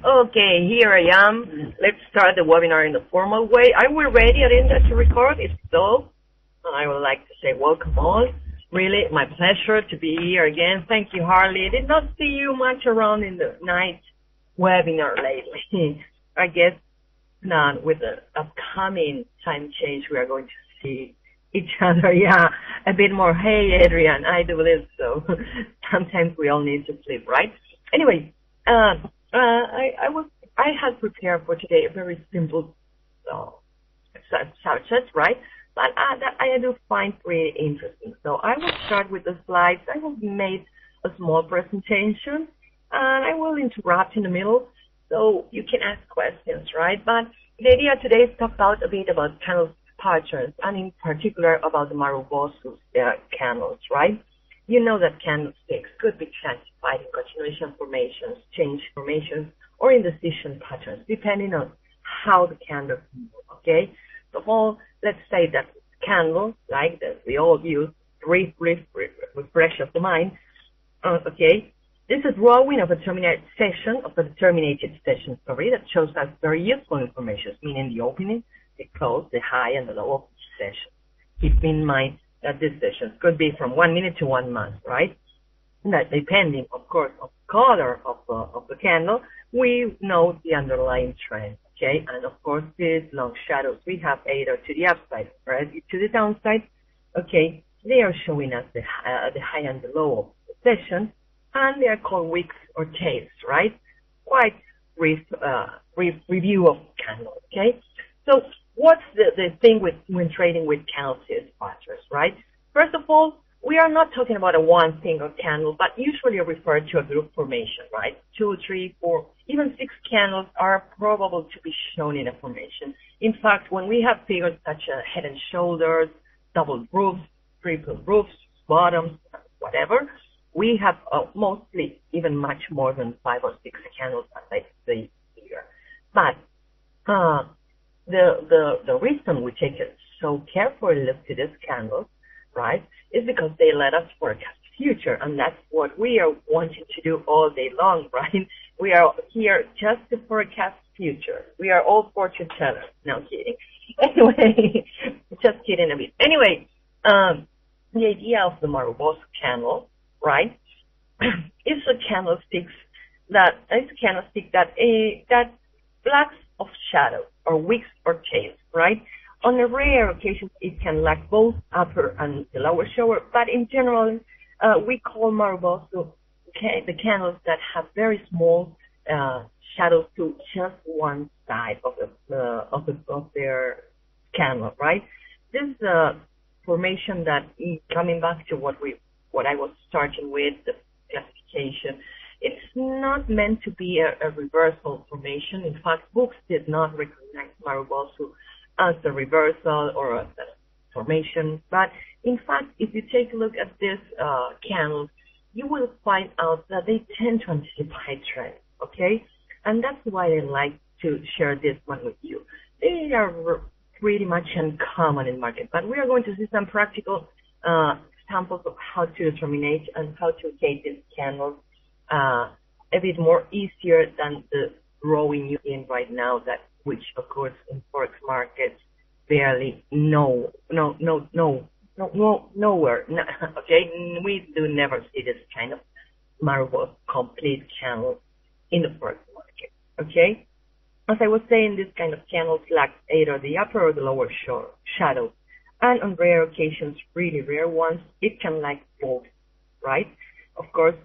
Okay, here I am. Let's start the webinar in the formal way. Are we ready, Arinda, to record? If so, I would like to say welcome all. Really, my pleasure to be here again. Thank you, Harley. I did not see you much around in the night webinar lately. I guess not. With the upcoming time change, we are going to see each other. Yeah, a bit more. Hey, Adrian, I do believe so. Sometimes we all need to sleep, right? Anyway, I had prepared for today a very simple subject, right? But that I do find pretty interesting. So I will start with the slides. I will make a small presentation, and I will interrupt in the middle so you can ask questions, right? But the idea today is to talk about a bit about candle patterns, and in particular about the Marubozu candles, right? You know that candlesticks could be classified in continuation formations, change formations, or indecision patterns, depending on how the candle moves, okay? So all, let's say that candle, like that we all use, refresh of the mind, okay? This is drawing of a terminated session, that shows us very useful information, meaning the opening, the close, the high, and the low of each session. Keep in mind that these sessions could be from 1 minute to 1 month, right? And that depending, of course, on the color of the candle, we know the underlying trend, okay? And of course, these long shadows we have either to the upside or to the downside, okay? They are showing us the high and the low of the session, and they are called wicks or tails, right? Quite brief review of candle, okay? So what's the thing when trading with candlestick patterns, right? First of all, we are not talking about a one single candle, but usually refer to a group formation, right? 2, 3, 4, even 6 candles are probable to be shown in a formation. In fact, when we have figures such as head and shoulders, double roofs, triple roofs, bottoms, whatever, we have mostly even much more than 5 or 6 candles, as I say here. But the reason we take it so carefully look to these candles, right, is because they let us forecast the future, and that's what we are wanting to do all day long, right? We are here just to forecast the future. We are all fortune tellers. No kidding. Anyway, just kidding a bit. Anyway, the idea of the Marubozu candle, right, is a candlestick that blocks of shadow or wicks or tails, right? On a rare occasions, it can lack both upper and the lower shower, but in general, we call Marubozu the candles that have very small shadows to just one side of their candle, right? This is a formation that, coming back to what I was starting with, the classification, it's not meant to be a reversal formation. In fact, books did not recognize Marubozu as a reversal or a formation. But in fact, if you take a look at these candles, you will find out that they tend to anticipate trends, okay? And that's why I like to share this one with you. They are pretty much uncommon in market, but we are going to see some practical examples of how to determine and how to take these candles a bit more easier than the drawing you in right now, that which of course in forex markets barely nowhere. Okay, we do never see this kind of Marubozu complete candle in the forex market. Okay, as I was saying, this kind of candles lack either the upper or the lower shadow, and on rare occasions, really rare ones, it can lack both, right? Of course,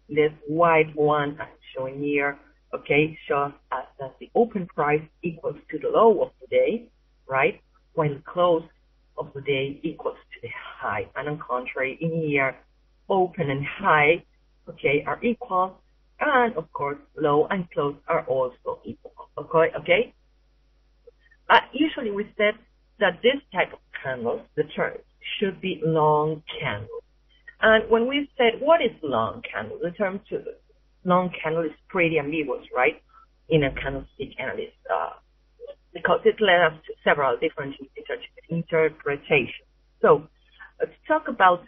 this white one I'm showing here, okay, shows us that the open price equals to the low of the day, right? While the close of the day equals to the high. And on contrary, in here, open and high, okay, are equal. And of course, low and close are also equal, okay? Usually we said that this type of candles, the term, should be long candles. And when we said, what is long candle? The term long candle is pretty ambiguous, right? In a candlestick analyst, because it led us to several different interpretations. So let's talk about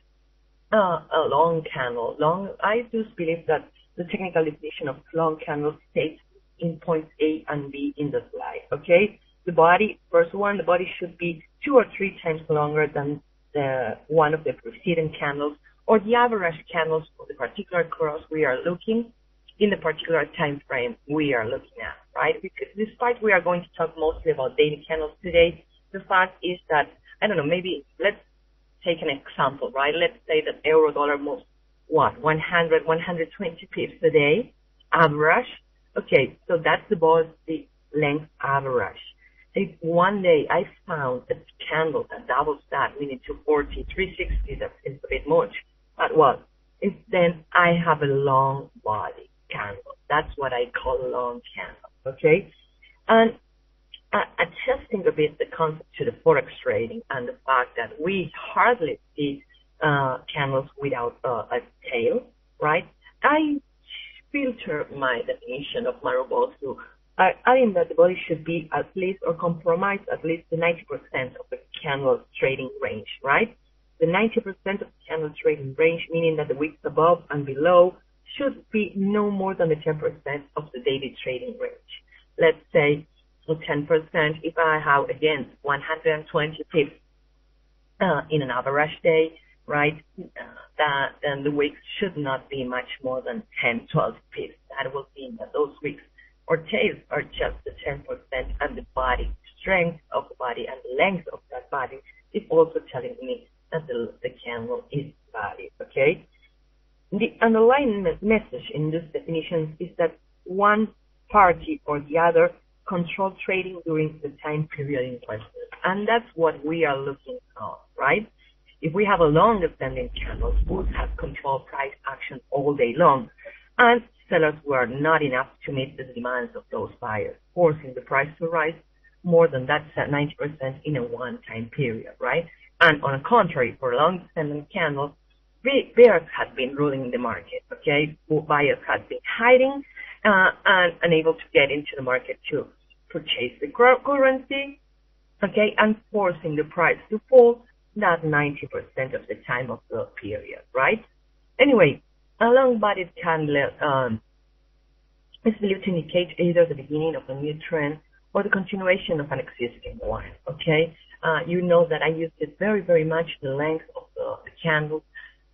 a long candle. I do believe that the technical definition of long candle states in points A and B in the slide, okay? The body, first one, the body should be 2 or 3 times longer than the one of the preceding candles or the average candles for the particular cross we are looking in the particular time frame we are looking at, right? Because despite we are going to talk mostly about daily candles today, the fact is that, I don't know, maybe let's take an example, right? Let's say that euro dollar moves, 100, 120 pips a day, average. Okay, so that's the length average. If one day I found a candle that doubles that, meaning 240, 360, that is a bit much, but well, then I have a long body candle. That's what I call a long candle, okay? And adjusting a bit the concept to the forex trading and the fact that we hardly see candles without a tail, right? I filter my definition of Marubozu. I mean that the body should be at least or compromise at least the 90% of the candle trading range, right? The 90% of the candle trading range, meaning that the wicks above and below should be no more than the 10% of the daily trading range. Let's say 10% if I have, again, 120 pips in an average day, right? Then the wicks should not be much more than 10, 12 pips. That will mean that those wicks or tails are just the 10%, and the body strength of the body and the length of that body is also telling me that the candle is valid, okay? The underlying message in this definition is that one party or the other control trading during the time period in question. And that's what we are looking at, right? If we have a long standing candle, bulls have controlled price action all day long, and sellers were not enough to meet the demands of those buyers, forcing the price to rise more than that 90% in a one-time period, right? And on the contrary, for long-standing candles, bears had been ruling the market, okay? Buyers had been hiding and unable to get into the market to purchase the currency, okay, and forcing the price to fall that 90% of the time of the period, right? Anyway, a long-bodied candle is believed to indicate either the beginning of a new trend or the continuation of an existing one, okay? You know that I used it very, very much the length of the candle,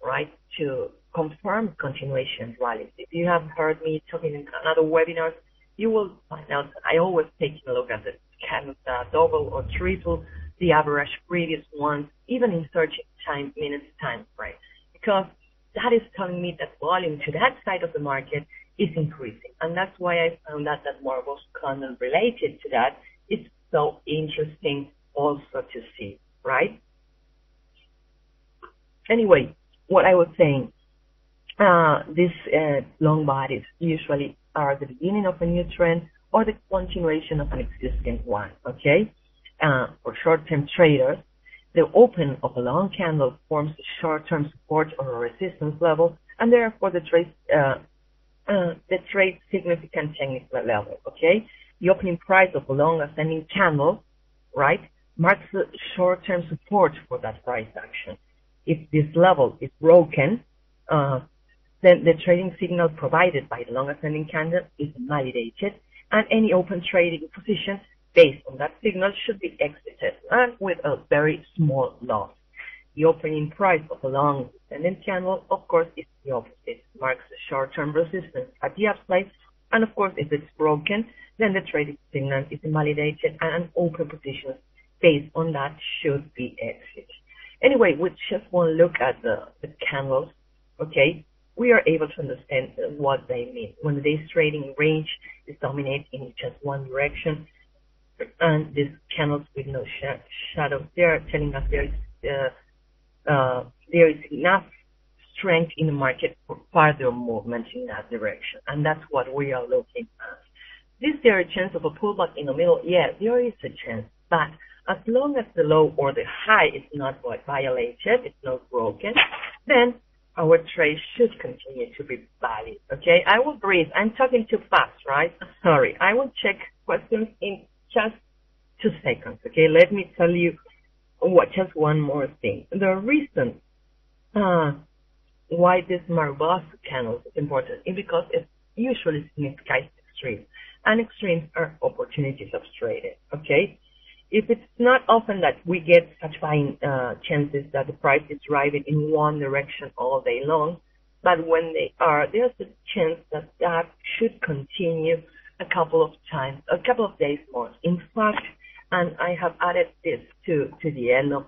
right, to confirm continuation rallies. If you have heard me talking in another webinars, you will find out that I always take a look at the candles double or triple the average previous ones, even in searching minutes time frame, because that is telling me that volume to that side of the market is increasing. And that's why I found that Marubozu candle related to that is so interesting also to see, right? Anyway, what I was saying, these long bodies usually are the beginning of a new trend or the continuation of an existing one, okay? For short-term traders, the open of a long candle forms a short-term support or a resistance level, and therefore the trade significant technical level, okay? The opening price of a long ascending candle, right, marks the short-term support for that price action. If this level is broken, then the trading signal provided by the long ascending candle is invalidated, and any open trading position based on that signal should be exited, and with a very small loss. The opening price of a long ascending candle, of course, is the opposite, marks the short-term resistance at the upside, and of course, if it's broken, then the trading signal is invalidated, and an open position based on that should be exited. Anyway, with just one look at the candles, okay, we are able to understand what they mean. When the day's trading range is dominated in just one direction, and these candles with no shadow, they are telling us there is enough strength in the market for further movement in that direction, and that's what we are looking at. Is there a chance of a pullback in the middle? Yeah, there is a chance, but as long as the low or the high is not violated, it's not broken, then our trade should continue to be valid, okay? I will breathe. I'm talking too fast, right? Sorry. I will check questions in just 2 seconds, okay? Let me tell you just one more thing. The reason why this Marubozu candle is important is because it usually signifies extremes. And extremes are opportunities of trading, okay? If it's not often that we get such fine chances that the price is driving in one direction all day long, but when they are, there's a chance that that should continue a couple of times, a couple of days more. In fact, and I have added this to the end of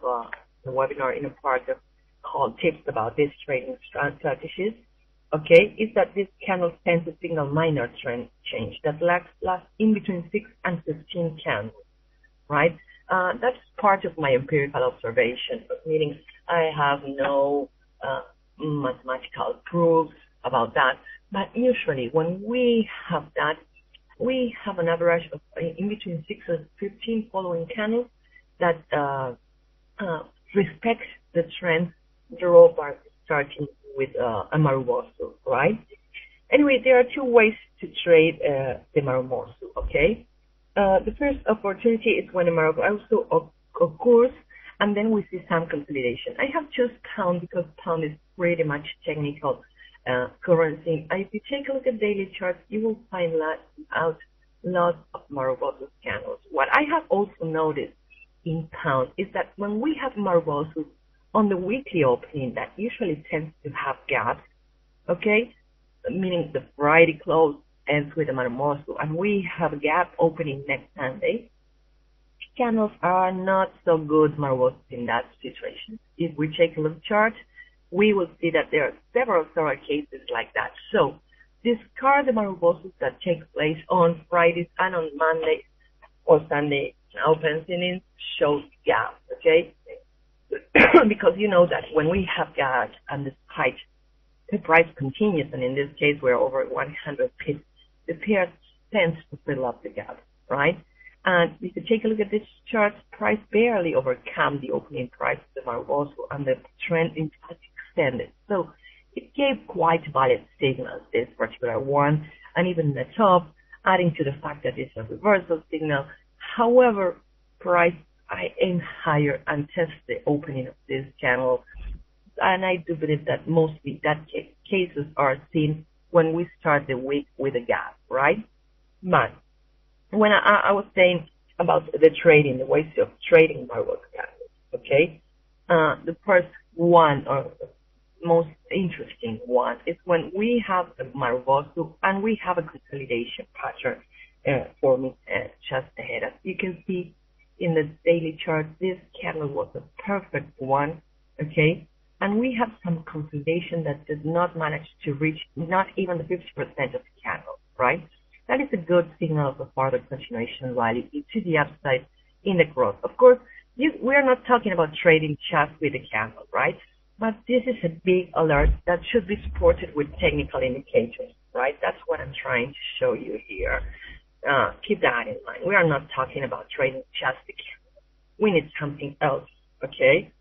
the webinar in a part of called tips about this trading strategies, okay, is that this candle tends to signal minor trend change that lasts in between 6 and 15 candles, right? That's part of my empirical observation, meaning I have no mathematical proofs about that. But usually when we have that, we have an average of in between 6 and 15 following candles that respect the trend draw bar starting with a Marubozu, right? Anyway, there are two ways to trade the Marubozu, okay? The first opportunity is when a Marubozu occurs, and then we see some consolidation. I have chosen pound because pound is pretty much technical currency. And if you take a look at daily charts, you will find lots of Marubozu candles. What I have also noticed in pound is that when we have Marubozu on the weekly opening, that usually tends to have gaps, okay? Meaning the Friday close ends with a Marubozu, and we have a gap opening next Sunday. Candles are not so good Marubozu in that situation. If we take a look at the chart, we will see that there are several cases like that. So discard the Marubozu that take place on Fridays and on Mondays or Sunday openings shows gaps, okay? Because you know that when we have gaps and the spike, the price continues, and in this case we're over 100 pips, the pair tends to fill up the gap, right? And if you take a look at this chart, price barely overcome the opening price of the Marubozu, and the trend in fact extended. So it gave quite valid signals, this particular one, and even the top, adding to the fact that it's a reversal signal. However, price, I aim higher and test the opening of this channel, and I do believe that mostly that cases are seen when we start the week with a gap, right? But when I was saying about the trading, the ways of trading Marubozu candles, okay? The first one, or most interesting one, is when we have a Marubozu and we have a consolidation pattern forming just ahead. As you can see in the daily chart, this candle was a perfect one, okay? And we have some consolidation that did not manage to reach not even the 50% of the candle, right? That is a good signal of a further continuation rally to the upside in the growth. Of course, we're not talking about trading just with a candle, right? But this is a big alert that should be supported with technical indicators, right? That's what I'm trying to show you here. Keep that in mind. We are not talking about trading just the candle. We need something else, okay?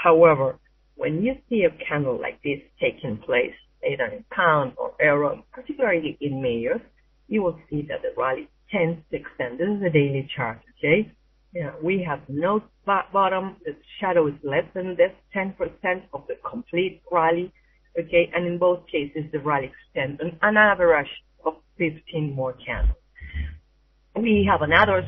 However, when you see a candle like this taking place, either in pound or euro, particularly in majors, you will see that the rally tends to extend. This is a daily chart, okay? Yeah, we have no bottom. The shadow is less than this 10% of the complete rally, okay? And in both cases, the rally extends an average of 15 more candles. We have another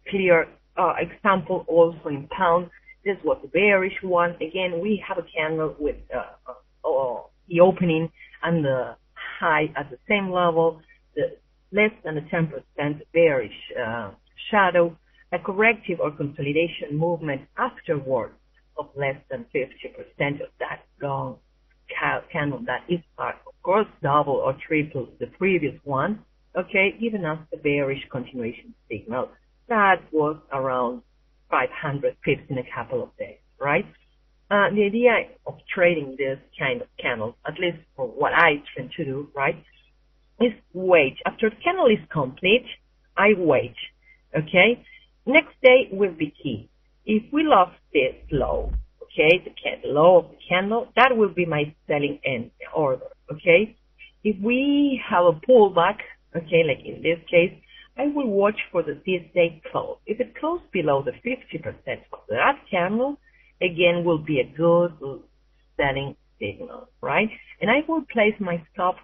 clear example also in pound. This was a bearish one. Again, we have a candle with the opening and the high at the same level, the less than a 10% bearish shadow, a corrective or consolidation movement afterwards of less than 50% of that long candle. That is, of course, double or triple the previous one, okay, giving us the bearish continuation signal. That was around 500 pips in a couple of days, right? The idea of trading this kind of candles, at least for what I tend to do, right, is wait. After the candle is complete, I wait, okay? Next day will be key. If we lost this low, okay, the low of the candle, that will be my selling end order, okay? If we have a pullback, okay, like in this case, I will watch for this day close. If it closes below the 50% of that candle, again, will be a good selling signal, right? And I will place my stop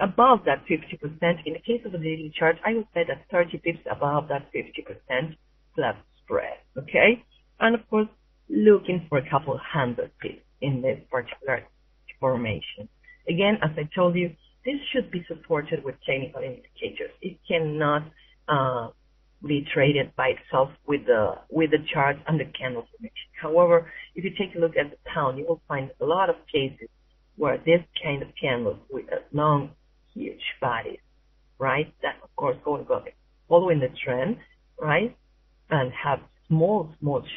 above that 50%. In the case of a daily chart, I would say that 30 pips above that 50% plus spread, okay? And of course, looking for a couple hundred pips in this particular formation. Again, as I told you, this should be supported with technical indicators. It cannot be traded by itself with the chart and the candle formation. However, if you take a look at the pound, you will find a lot of cases where this kind of candles with a long, huge bodies, right, that of course going following the trend, right, and have small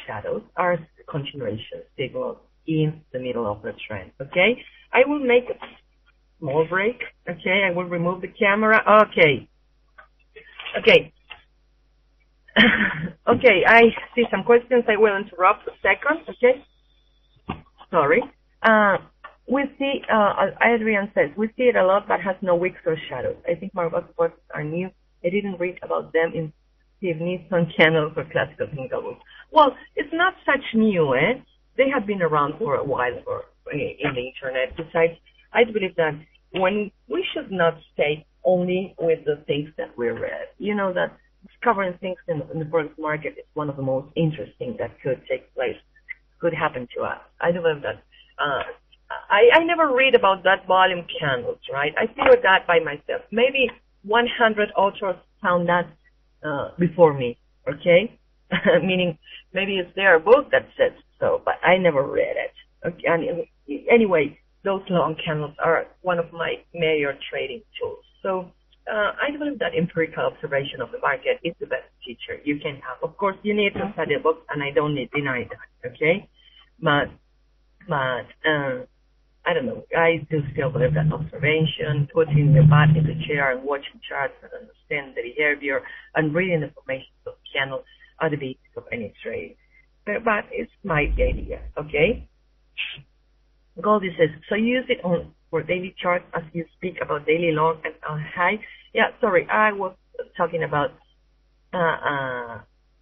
shadows are continuation signals in the middle of the trend. Okay, I will make a small break. Okay, I will remove the camera. Okay. Okay, I see some questions. I will interrupt a second. Okay, sorry. We see, Adrian says, we see it a lot but has no wicks or shadows. I think Marubozu spots are new. I didn't read about them in Steve Nissan candles or classical technical books. Well, it's not such new, eh? They have been around for a while in the internet. Besides, I believe that when we should not stay only with the things that we read. You know that discovering things in the forex market is one of the most interesting that could take place, could happen to us. I believe that. I never read about that volume candles, right? I figured that by myself. Maybe 100 authors found that before me, okay? Meaning maybe it's their book that says so, but I never read it. Okay? And anyway, those long candles are one of my major trading tools. So I believe that empirical observation of the market is the best teacher you can have. Of course, you need to study books, and I don't deny that, okay? But I don't know. I do still believe that observation, putting the butt in the chair and watching charts and understand the behavior and reading the information of the candle are the basis of any trade. But it's my idea, okay? Goldie says, so use it for daily charts as you speak about daily long and high. Yeah, sorry, I was talking about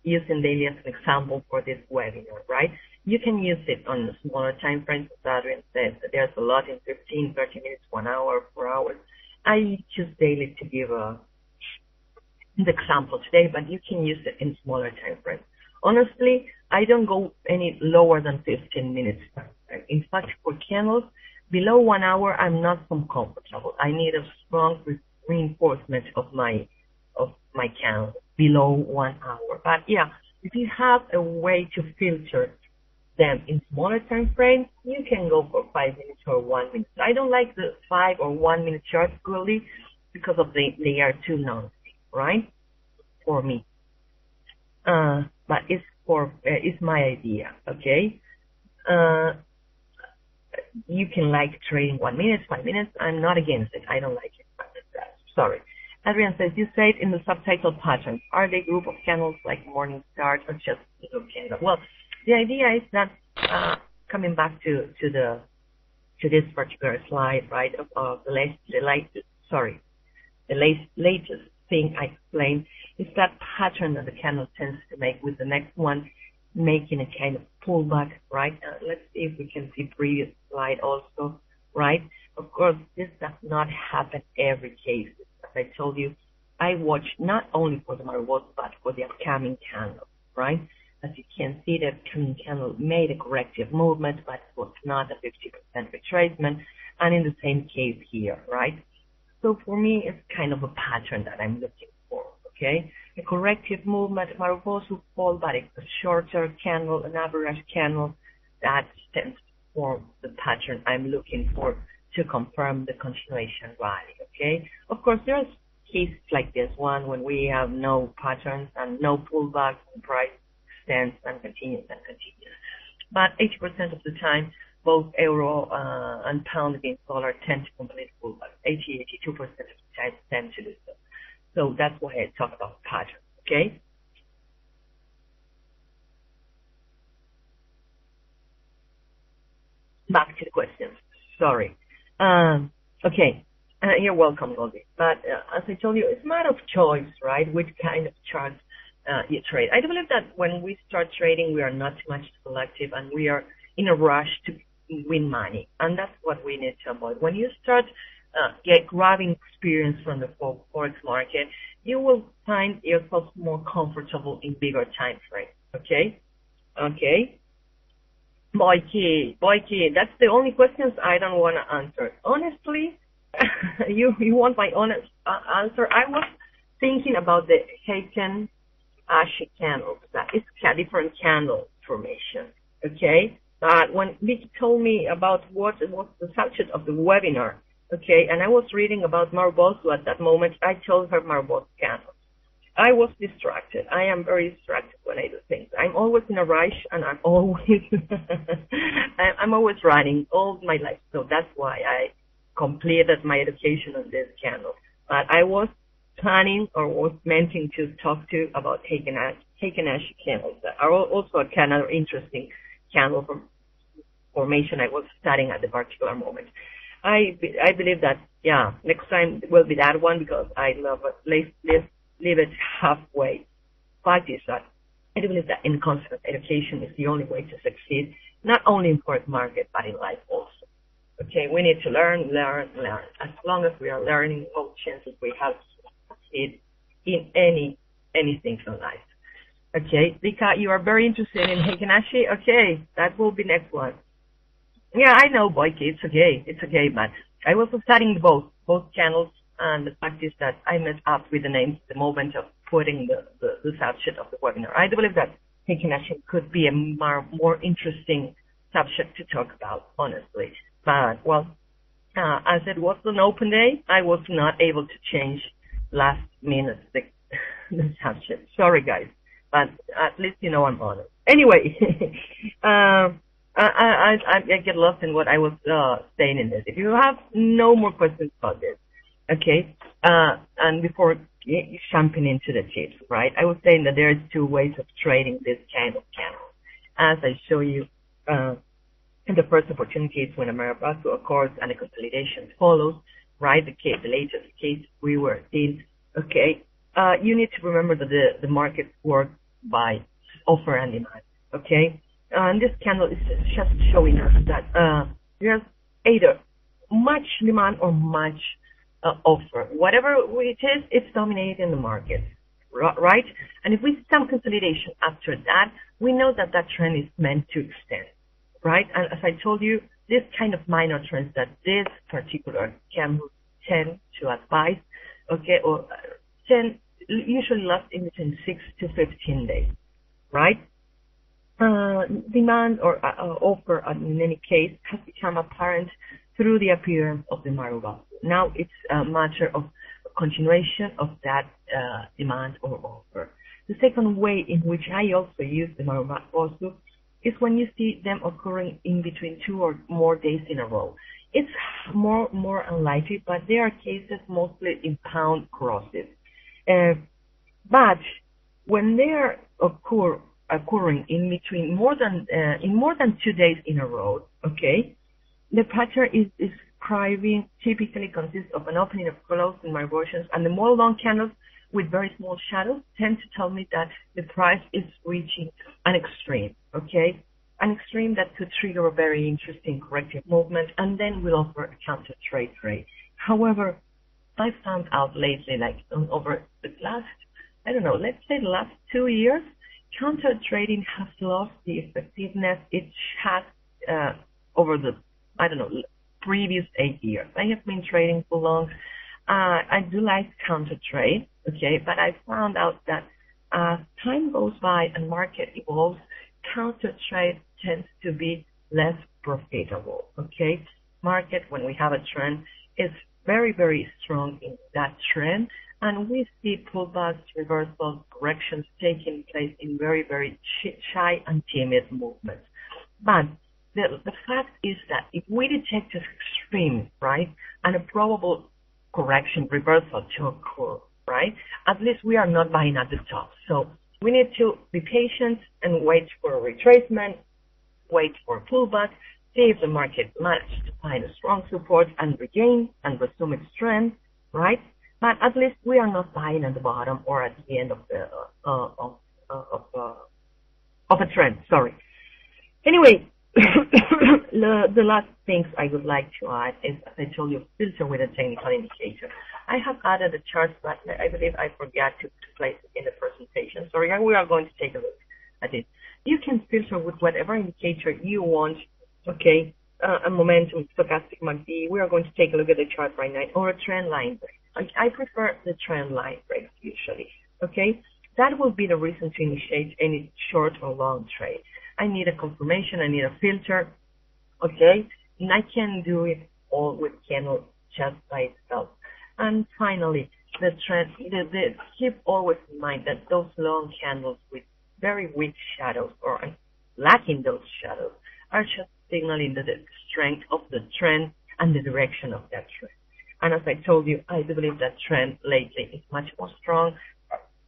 using daily as an example for this webinar, right? You can use it on smaller time frames, as Adrian said. There's a lot in 15, 30 minutes, 1 hour, 4 hours. I choose daily to give the example today, but you can use it in smaller time frames. Honestly, I don't go any lower than 15 minutes. In fact, for candles, below 1 hour, I'm not so comfortable. I need a strong reinforcement of my candle below 1 hour. But yeah, if you have a way to filter them in smaller time frames, you can go for 5 minutes or 1 minute. I don't like the 5 or 1 minute charts really because of they are too long, right? For me. But it's my idea, okay? You can like trading 1 minute, 5 minutes. I'm not against it. I don't like it. Sorry. Adrian says, you say it in the subtitle patterns. Are they group of candles like morning stars or just single candle? Well, the idea is that coming back to this particular slide, right? Of the latest thing I explained is that pattern that the candle tends to make with the next one, making a kind of pullback, right? Let's see if we can see previous slide also, right? Of course, this does not happen every case. As I told you, I watch not only for the Marubozu but for the upcoming candle, right? As you can see, the upcoming candle made a corrective movement, but it was not a 50% retracement, and in the same case here, right? So for me, it's kind of a pattern that I'm looking for, okay? A corrective movement, Marubozu fall, but it's a shorter candle, an average candle that tends to form the pattern I'm looking for to confirm the continuation rally, okay? Of course, there's cases like this one when we have no patterns and no pullback and price extends and continues. But 80% of the time, both euro and pound against dollar tend to complete pullback. 82% of the time tend to do so. So that's why I talk about patterns, okay? Back to the questions. Sorry. Okay. You're welcome, Goldie. But as I told you, it's a matter of choice, right? Which kind of charts you trade. I do believe that when we start trading, we are not too much selective and we are in a rush to win money. And that's what we need to avoid. When you start get grabbing experience from the forex market, you will find yourself more comfortable in bigger time frames. Okay? Okay? Boyki, that's the only questions I don't want to answer. Honestly, you want my honest answer? I was thinking about the Heiken Ashi candles. That is a different candle formation. Okay? When Vicky told me about what was the subject of the webinar, okay, and I was reading about Marubozu at that moment, I told her Marubozu candles. I was distracted. I am very distracted when I do things. I'm always in a rush, and I'm always I'm always running all my life. So that's why I completed my education on this candle. But I was planning or was meaning to talk to about Heiken-Ashi candles that are also another interesting candle formation I was studying at the particular moment. I believe that, yeah, next time will be that one because I love it. Leave it halfway. Fact is that I do believe that in constant education is the only way to succeed, not only in forex market, but in life also. Okay, we need to learn. As long as we are learning, all chances we have to succeed in anything in life. Okay, Vika, you are very interested in Heiken-Ashi. Okay, that will be next one. Yeah, I know, Boyki, it's okay, but I was studying both channels, and the fact is that I messed up with the names the moment of putting the subject of the webinar. I do believe that Heiken-Ashi could be a more interesting subject to talk about, honestly. But, well, as it was an open day, I was not able to change last minute the subject. Sorry, guys, but at least you know I'm honest. Anyway, I get lost in what I was saying in this. If you have no more questions about this, okay, and before jumping into the tips, right, I was saying that there are two ways of trading this kind of channel. As I show you, in the first opportunity is when a Marubozu occurs and a consolidation follows, right, the latest case we were in, okay, you need to remember that the markets work by offer and demand, okay? And this candle is just showing us that there's either much demand or much offer. Whatever it is, it's dominating the market, right? And if we see some consolidation after that, we know that that trend is meant to extend, right? And as I told you, this kind of minor trends that this particular candle tend to advise, okay, or usually last in between 6 to 15 days, right? Demand or offer, in any case, has become apparent through the appearance of the Marubozu. Now it's a matter of continuation of that demand or offer. The second way in which I also use the Marubozu is when you see them occurring in between 2 or more days in a row. It's more unlikely, but there are cases mostly in pound crosses. But when they are occurring in between more than 2 days in a row, okay, the pattern is describing typically consists of an opening of close in Marubozu, and the more long candles with very small shadows tend to tell me that the price is reaching an extreme, okay, an extreme that could trigger a very interesting corrective movement and then will offer a counter trade. However, I found out lately, like over the last, I don't know, let's say the last 2 years, counter trading has lost the effectiveness it has over the, I don't know, previous 8 years. I have been trading for long. I do like counter trade, okay, but I found out that as time goes by and market evolves, counter trade tends to be less profitable, okay? Market, when we have a trend, is very, very strong in that trend, and we see pullbacks, reversals, corrections taking place in very, very shy and timid movements. But the fact is that if we detect an extreme, right, and a probable correction reversal to occur, right, at least we are not buying at the top. So we need to be patient and wait for a retracement, wait for a pullback, see if the market manages to find a strong support and regain and resume its trend, right? But at least we are not buying at the bottom or at the end of the of a trend. Sorry. Anyway, The last things I would like to add is, as I told you, filter with a technical indicator. I have added a chart, but I believe I forgot to place it in the presentation. Sorry, we are going to take a look at it. You can filter with whatever indicator you want, okay? A momentum, stochastic MACD. We are going to take a look at the chart right now, or a trend line break. I prefer the trend line breaks usually, okay? That will be the reason to initiate any short or long trade. I need a confirmation, I need a filter, okay? And I can do it all with candle just by itself. And finally, the trend, keep always in mind that those long candles with very weak shadows or lacking those shadows are just signaling the strength of the trend and the direction of that trend. And as I told you, I do believe that trend lately is much more strong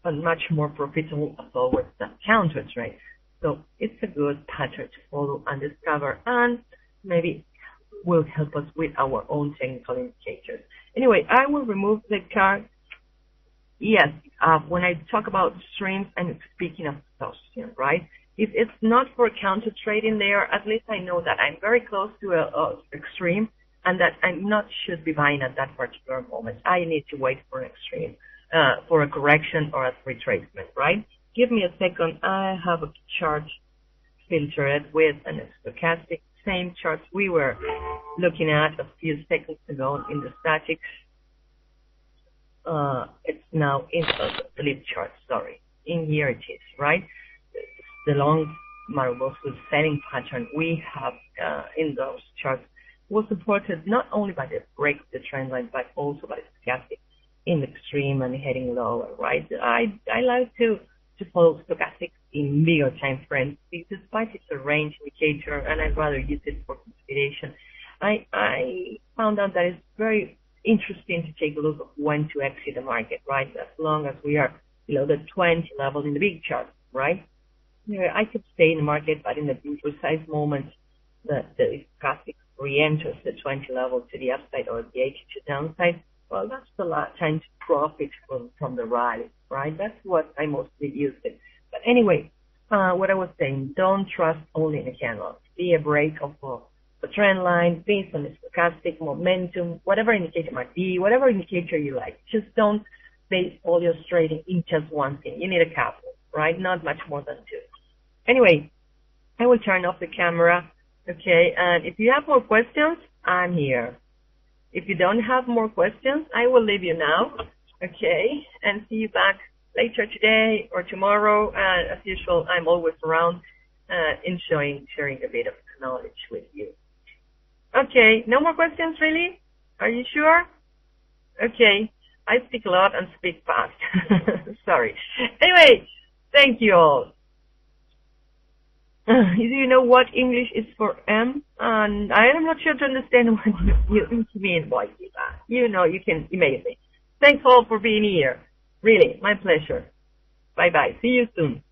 and much more profitable as always than counter trade. So it's a good pattern to follow and discover, and maybe will help us with our own technical indicators. Anyway, I will remove the card. Yes, when I talk about streams, I'm speaking of exhaustion, right? If it's not for counter trading there, at least I know that I'm very close to a extreme and that I'm not should be buying at that particular moment. I need to wait for an extreme, for a correction or a retracement, right? Give me a second. I have a chart filtered with an stochastic, same charts we were looking at a few seconds ago in the statics. It's now in the flip chart, sorry. In here it is, right? The long Marubozu setting pattern we have in those charts was supported not only by the break of the trend line, but also by the stochastic in the extreme and heading lower, right? I like to follow stochastics in bigger time frames, despite it's a range indicator, and I'd rather use it for consideration. I found out that it's very interesting to take a look at when to exit the market, right? As long as we are below the 20 level in the big chart, right? Yeah, I could stay in the market, but in the precise moment that the stochastic re-enters the 20 level to the upside or the 80 to downside, well, that's the last time to profit from the rally, right? That's what I mostly use it. But anyway, what I was saying, don't trust only in a candle. See a break of a trend line based on the stochastic momentum, whatever indicator might be, whatever indicator you like. Just don't base all your trading in just one thing. You need a couple, right? Not much more than two. Anyway, I will turn off the camera, okay? And if you have more questions, I'm here. If you don't have more questions, I will leave you now, okay? And see you back later today or tomorrow. As usual, I'm always around sharing a bit of knowledge with you. Okay, no more questions really? Are you sure? Okay, I speak a lot and speak fast. Sorry. Anyway, thank you all. Do you know what English is for M? And I am not sure to understand what you mean by that. You know, you can email me. Thanks all for being here. Really, my pleasure. Bye-bye. See you soon.